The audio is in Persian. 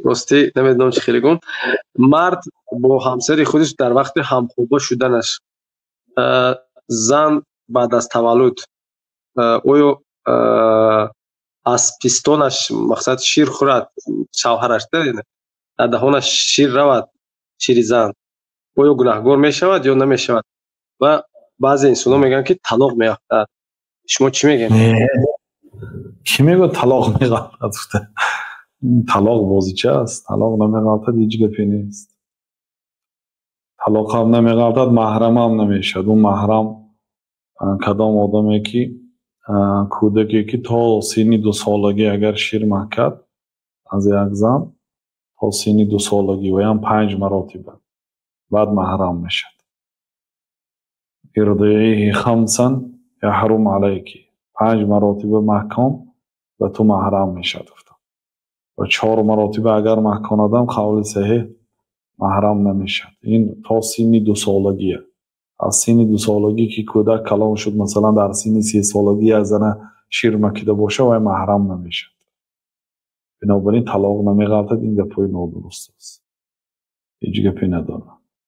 راستی نمیدونم چی خیلی گون مرد با همسر خودش در وقت همخوابه شدنش زن بعد از تولد اویو از پیستونش مقصد شیر خورد شوهرش در دهانش شیر رود شیر زن اویو گناهگار میشود یا نمیشود و بعضی انسان ها میگن که طلاق میافتد شما چی میگین؟ کی میگه طلاق میافتد؟ طلاق بازیچه است. طلاق نمیافتد هیچ گپی نیست. طلاق هم نمیافتد محرم هم نمیشد. اون محرم کدام آدمی که کودکی که تا سینی 2 سالگی اگر شیر مکد از یک زن تا سینی 2 سالگی و هم 5 مراتبه بعد محرم میشد. ارضعیه خمسا یحرم علیکی 5 مراتبه محکم و تو محرم میشد و 4 مراتبه اگر محکم قول صحیح محرم نمیشد. این تا سینی 2 سالگیه. از سینی 2 سالگی که کودک کلام شد مثلا در سینی 3 سالگی از زن شیر مکیده باشه و محرم نمیشد. بنابراین طلاق نمیگفتد. این گپای نادرست است. هیچ گپی نداره.